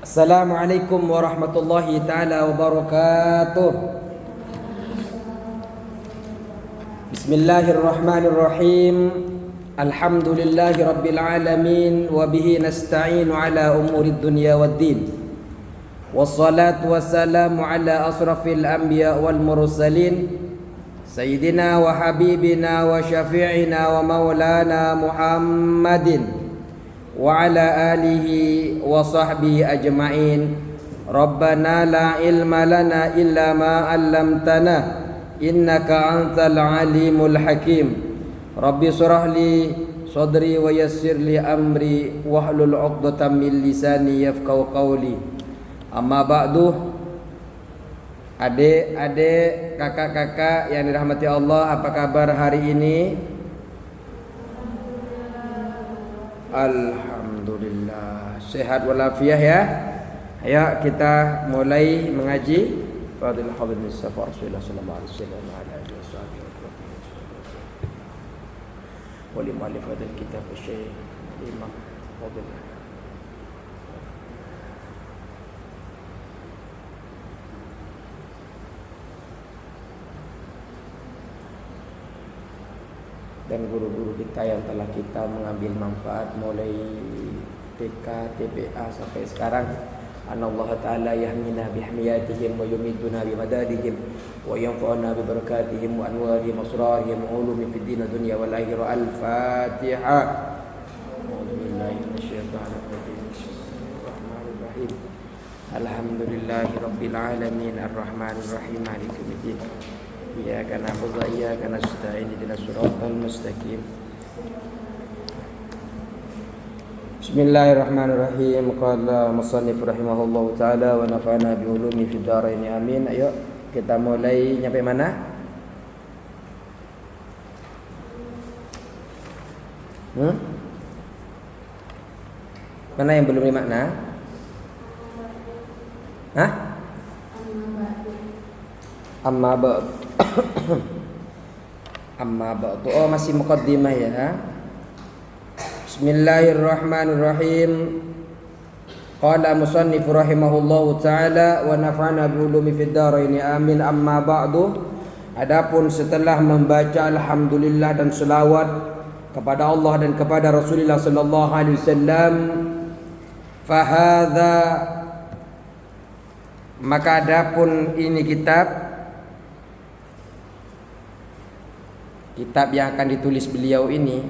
Assalamualaikum warahmatullahi taala wabarakatuh. Bismillahirrahmanirrahim. Alhamdulillahi rabbil alamin wa bihi nasta'inu ala umurid dunya waddin. Wassalatu wassalamu ala asrafil anbiya wal mursalin sayyidina wa habibina wa syafi'ina wa maulana Muhammadin wa ala alihi wa sahbihi ajma'in. Rabbana la ilma lana illa ma 'allamtana innaka antal alimul hakim. Rabbi shrah li sadri wa yassir li amri wahlul 'uqdatam min lisani yafqahu qawli. Amma ba'du. Adik-adik, kakak-kakak yang dirahmati Allah, apa kabar hari ini? Alhamdulillah sehat walafiat ya. Ayo kita mulai mengaji. Fadil hadis Mustafa Rasulullah sallallahu alaihi wasallam ala alihi wasallam. Wali muallif hadal kitab Syekh Imam Fadil. Dan guru-guru kita yang telah kita mengambil manfaat mulai TK, TPA sampai sekarang. Allah Ta'ala yahmina bihmiyatihim wa yumiduna bimadadihim wa yanfa'una bibarakatihim wa anwarihim wa asrarihim wa ulumi fid din dunya wal akhirah. Al-Fatiha. A'udzubillahi minasyaitonir rajim. Bismillahirrahmanirrahim. Alhamdulillahi rabbil alamin arrahmanir rahim maliki yaumiddin. Iyyaka na'budu wa iyyaka nasta'in ihdinas siratal mustaqim. Bismillahirrahmanirrahim. Qala musannif rahimahullahu taala wa nafa'ana bi ulumi fid dharain amin. Ayo kita mulai nyampe mana? Mana yang belum dimakna? Hah? Amma ba'd. Amma ba'd. Oh, masih muqaddimah ya. Bismillahirrahmanirrahim. Qala musannif rahimahullahu taala wa nafa'ana bi ulumi fid dharain amin. Amma ba'du. Adapun setelah membaca alhamdulillah dan selawat kepada Allah dan kepada Rasulullah sallallahu alaihi wasallam, fahadha, maka adapun ini kitab yang akan ditulis beliau ini,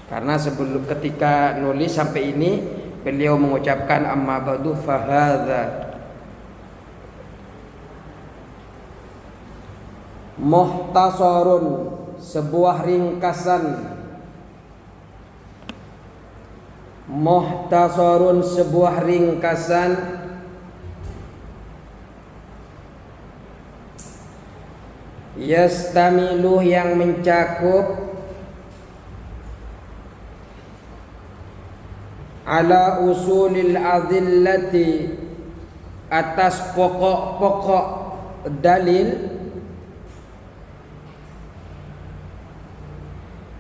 karena sebelum ketika nulis sampai ini beliau mengucapkan amma ba'du fahadha muhtasarun, sebuah ringkasan, muhtasarun sebuah ringkasan yastamilu yang mencakup ala usulil adillati, atas pokok-pokok dalil,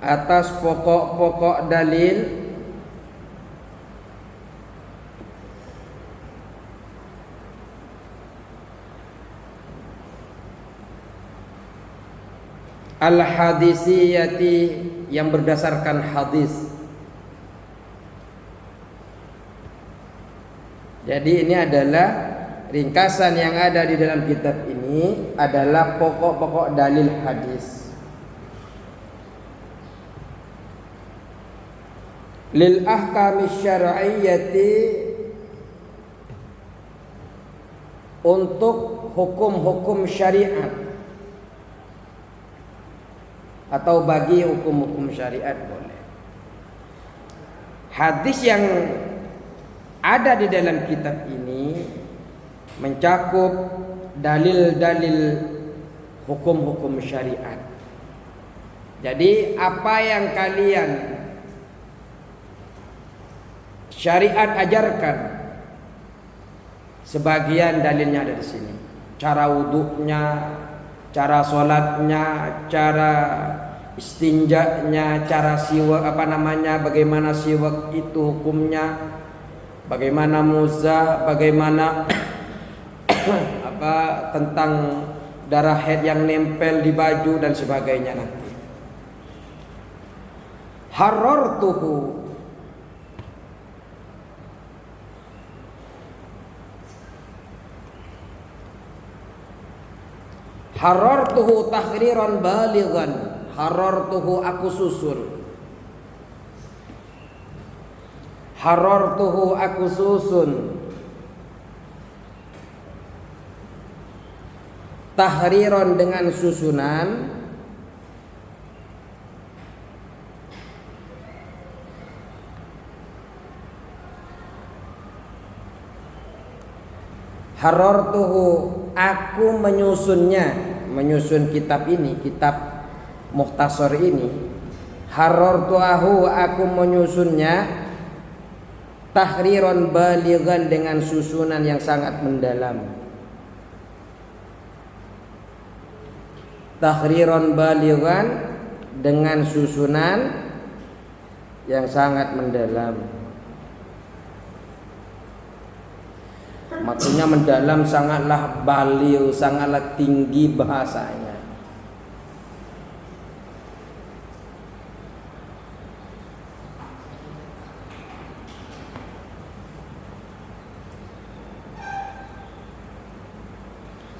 atas pokok-pokok dalil al-hadisiyati, yang berdasarkan hadis. Jadi ini adalah ringkasan yang ada di dalam kitab ini adalah pokok-pokok dalil hadis. Lil ahkamis syar'iyyati, untuk hukum-hukum syariat atau bagi hukum-hukum syariat boleh. Hadis yang ada di dalam kitab ini mencakup dalil-dalil hukum-hukum syariat. Jadi apa yang kalian syariat ajarkan, sebagian dalilnya ada di sini. Cara wuduknya, cara sholatnya, cara istinjanya, cara siwak bagaimana siwak itu hukumnya, bagaimana Musa, bagaimana tentang darah haid yang nempel di baju dan sebagainya nanti. Harartuhu, harartuhu tahriran balighan. Harartuhu aku susun. Harartuhu aku susun. Tahriran dengan susunan. Harartuhu aku menyusunnya, menyusun kitab ini, kitab Mukhtasar ini. Harartuhu aku menyusunnya tahriran balighan dengan susunan yang sangat mendalam. Tahriran balighan dengan susunan yang sangat mendalam. Maksudnya mendalam, sangatlah baligh, sangatlah tinggi bahasanya.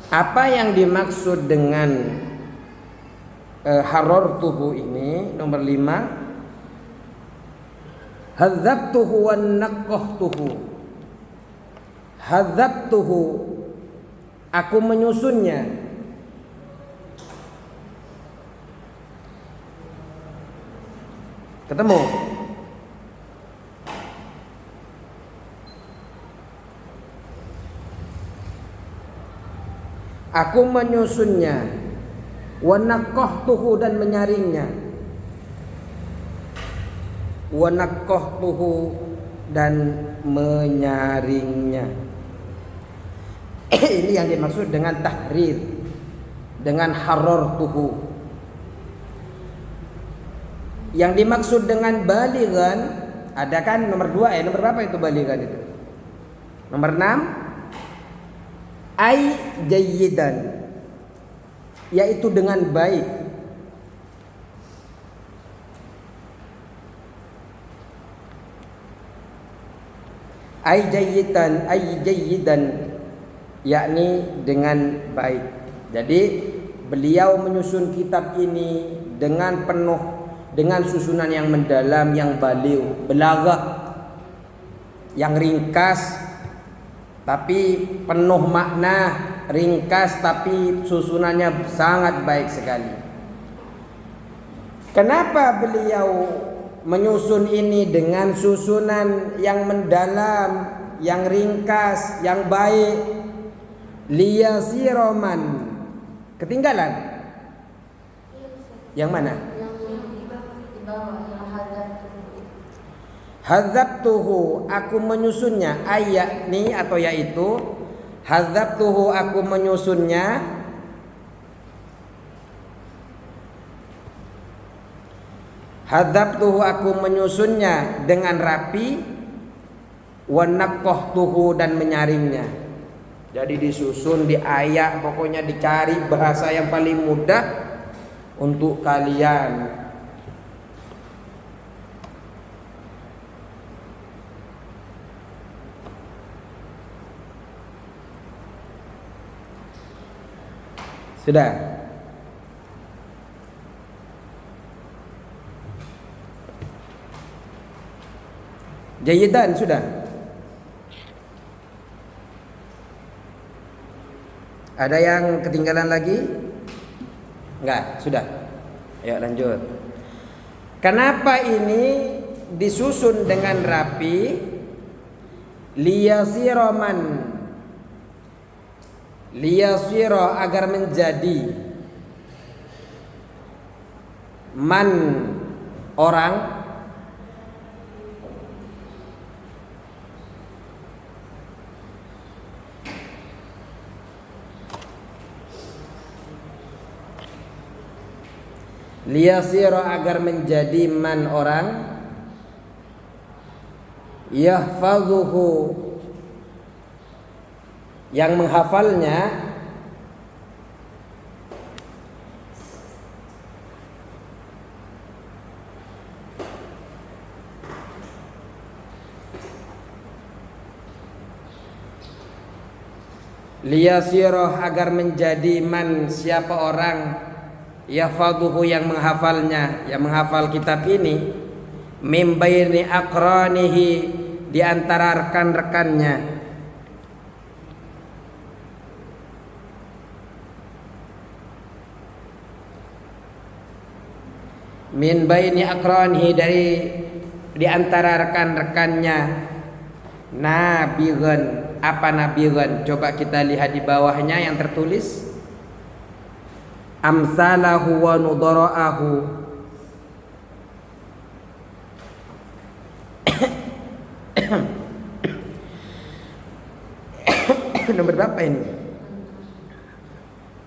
Apa yang dimaksud dengan harartuhu ini? Nomor 5, hadzabtuhu wan naqqahtuhu. Hadzabtuhu aku menyusunnya. Ketemu? Aku menyusunnya. Wa naqqahtuhu dan menyaringnya. Wa naqqahtuhu dan menyaringnya. Ini yang dimaksud dengan tahrir, dengan harartuhu. Yang dimaksud dengan balighan ada kan nomor 2 nomor berapa itu balighan itu? Nomor 6, ai jayyidan, yaitu dengan baik. Ai jayyidan yakni dengan baik. Jadi beliau menyusun kitab ini dengan penuh, dengan susunan yang mendalam, yang baligh, balaghah, yang ringkas tapi penuh makna, ringkas tapi susunannya sangat baik sekali. Kenapa beliau menyusun ini dengan susunan yang mendalam, yang ringkas, yang baik? Liyasiroman, ketinggalan. Yang mana? Yang di bawah yang hadzabtuhu aku menyusunnya, ayakni atau yaitu hadzabtuhu aku menyusunnya. Hadzabtuhu aku menyusunnya dengan rapi. Wa naqqahtuhu dan menyaringnya. Jadi disusun, diayak, pokoknya dicari bahasa yang paling mudah untuk kalian. Sudah? Jayyidan sudah? Ada yang ketinggalan lagi? Enggak, sudah. Ayo lanjut. Kenapa ini disusun dengan rapi? Liyasiroman, liyasiro agar menjadi man orang, liyasiro agar menjadi man orang, yahfazuhu yang menghafalnya, liyasirah agar menjadi man siapa orang yahfazuhu yang menghafalnya, yang menghafal kitab ini, mim baini aqranihi di antara rekan-rekannya, min baini aqranihi dari di antara rekan-rekannya, nabighan. Apa nabighan? Coba kita lihat di bawahnya yang tertulis amsalahu wa nudara'ahu. Nomor berapa ini?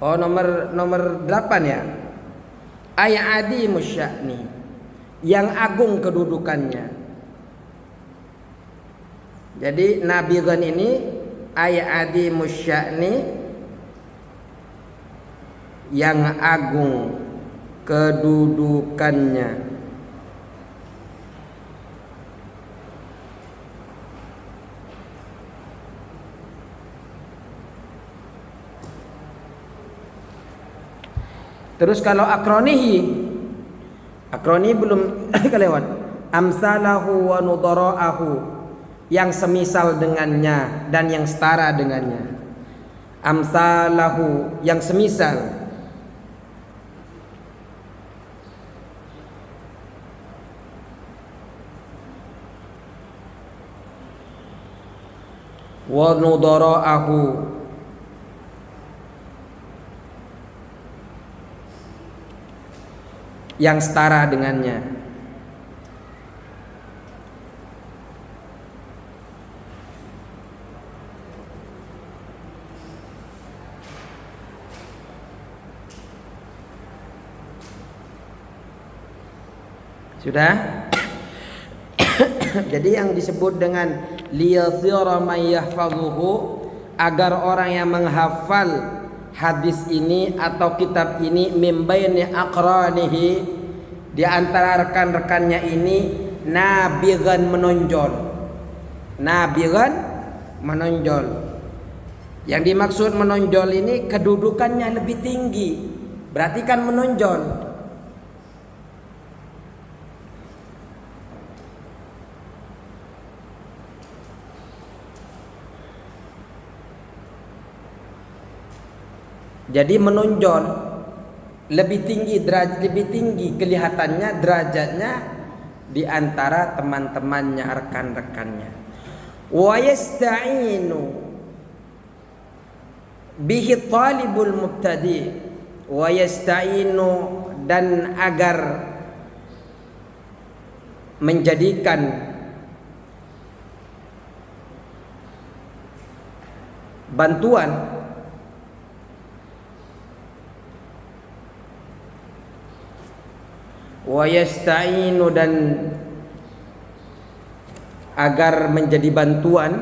Oh, nomor 8 ya. Ay adimus sya'ni, yang agung kedudukannya. Jadi nabighan ini ay adimus sya'ni, yang agung kedudukannya. Terus kalau akronihi belum kelewat. Amsalahu wa nudara'ahu, yang semisal dengannya dan yang setara dengannya. Amsalahu, yang semisal. Wa nudara'ahu, yang setara dengannya. Sudah? Jadi yang disebut dengan liyasira man yahfazuhu, agar orang yang menghafal hadis ini atau kitab ini, mim baini aqranihi, di antara rekan-rekannya ini, nabighan menonjol. Nabighan menonjol. Yang dimaksud menonjol ini kedudukannya lebih tinggi. Berarti kan menonjol. Jadi menonjol lebih tinggi, lebih tinggi kelihatannya derajatnya di antara teman-temannya, rekan-rekannya. Wa yasta'inu bihi talibul mubtadi, wa yasta'inu, dan agar menjadikan bantuan wa yasta'inu, dan agar menjadi bantuan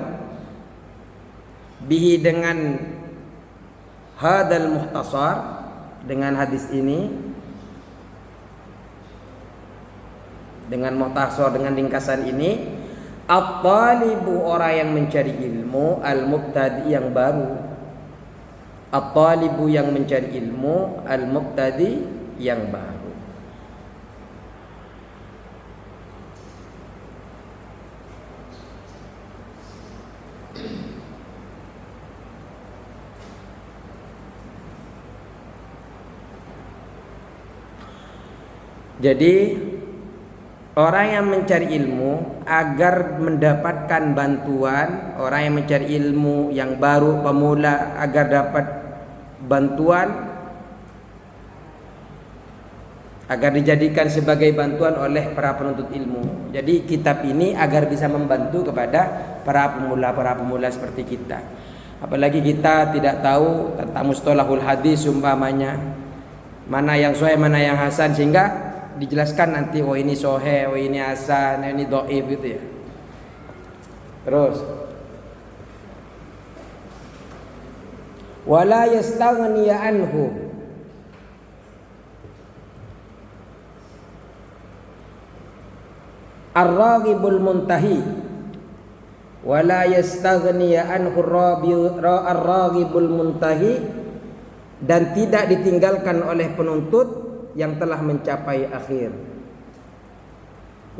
bihi, dengan hadal mukhtasar, dengan hadis ini, dengan mukhtasar, dengan ringkasan ini, at-talibu, orang yang mencari ilmu, al-mubtadi, yang baru. At-talibu, yang mencari ilmu, al-mubtadi, yang baru. Jadi orang yang mencari ilmu agar mendapatkan bantuan, orang yang mencari ilmu yang baru, pemula, agar dapat bantuan, agar dijadikan sebagai bantuan oleh para penuntut ilmu. Jadi kitab ini agar bisa membantu kepada para pemula seperti kita. Apalagi kita tidak tahu tentang mustalahul hadis umpamanya, mana yang sahih, mana yang hasan, sehingga dijelaskan nanti, oh ini sahih, oh ini hasan, ini dhaif gitu ya. Terus wala yastaghni anhu, ar-raghibul muntahi, wala yastaghni anhu ar-raghibul muntahi, dan tidak ditinggalkan oleh penuntut yang telah mencapai akhir.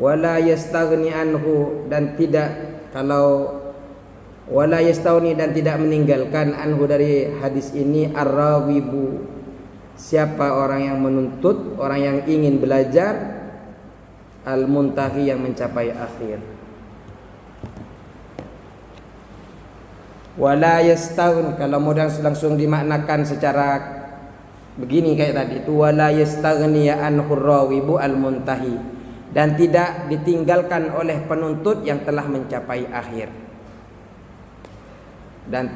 Wala yastaghni anhu, dan tidak wala yastaghni, dan tidak meninggalkan anhu dari hadis ini ar-raghibu, siapa orang yang menuntut, orang yang ingin belajar, al-muntahi, yang mencapai akhir. Wala yastaghni, kalau mudah langsung dimaknakan secara begini kayak tadi itu, wala yastaghni anhu ar-raghibu al-muntahi, dan tidak ditinggalkan oleh penuntut yang telah mencapai akhir. Dan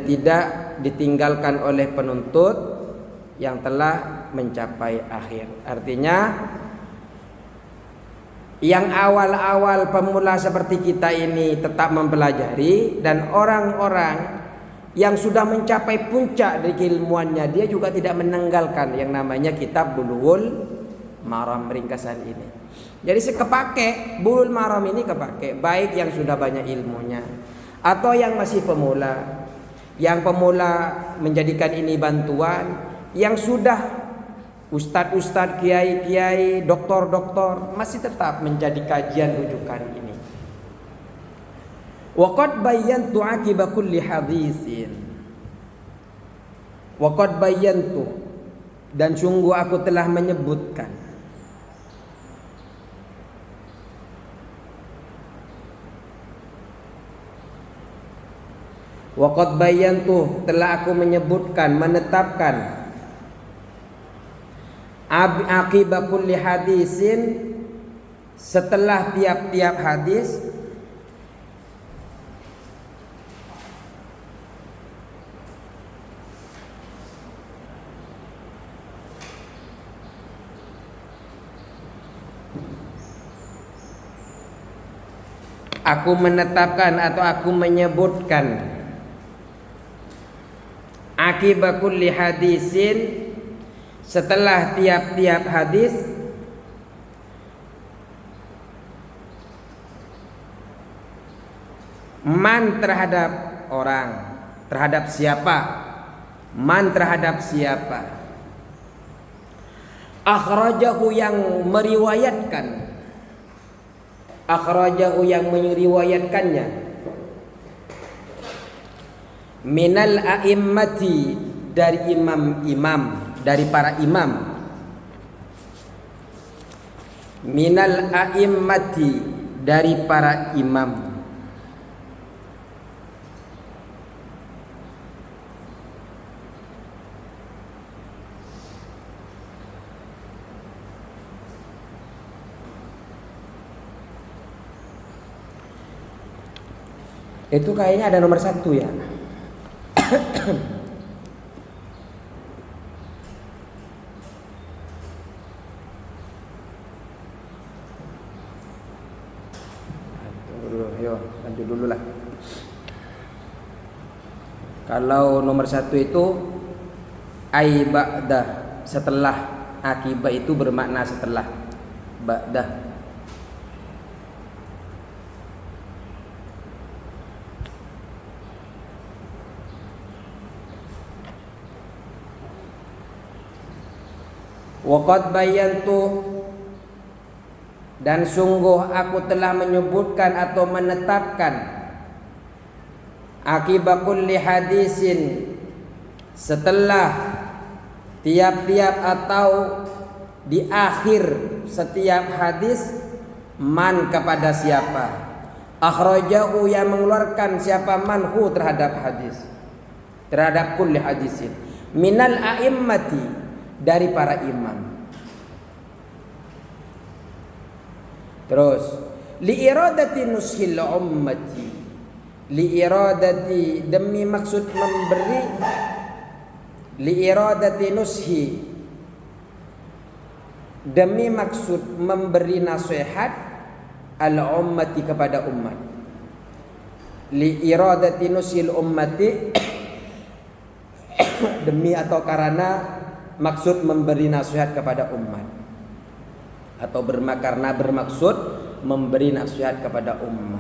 tidak ditinggalkan oleh penuntut yang telah mencapai akhir. Artinya yang awal-awal pemula seperti kita ini tetap mempelajari, dan orang-orang yang sudah mencapai puncak dari keilmuannya, dia juga tidak meninggalkan yang namanya kitab Bulughul Maram, ringkasan ini. Jadi kepake Bulughul Maram ini, kepake baik yang sudah banyak ilmunya atau yang masih pemula. Yang pemula menjadikan ini bantuan, yang sudah ustadz-ustadz, kiai-kiai, doktor-doktor masih tetap menjadi kajian rujukan ini. Wa qad bayyantu aqiba kulli haditsin. Wa qad bayyantu, dan sungguh aku telah menyebutkan, wa qad bayyantu, telah aku menyebutkan, menetapkan, aqiba kulli hadisin, setelah tiap-tiap hadis, aku menetapkan atau aku menyebutkan, akibat kulli hadisin, setelah tiap-tiap hadis, man terhadap orang, terhadap siapa, man terhadap siapa, akhrajahu, yang meriwayatkan, akhrajahu, yang meriwayatkannya, minal a'immati, dari imam-imam, dari para imam, minal a'immati, dari para imam. Itu kayaknya ada nomor 1 ya. Lanjut dulu lah. Kalau nomor 1 itu ai ba'dah, setelah. Akibat itu bermakna setelah. Ba'dah. Wa qad bayyantu, dan sungguh aku telah menyebutkan atau menetapkan, akibat kulli hadisin, setelah tiap-tiap atau di akhir setiap hadis, man kepada siapa, akhrajahu, yang mengeluarkan siapa, manhu terhadap hadis, terhadap kulli hadisin, minal a'immati, dari para imam. Terus liiradati nushil ummati, liiradati, demi maksud memberi, liiradati nushi, demi maksud memberi nasihat, al ummati, kepada umat. li iradati nusil ummati demi atau karena maksud memberi nasihat kepada umat, atau karena bermaksud memberi nasihat kepada umat.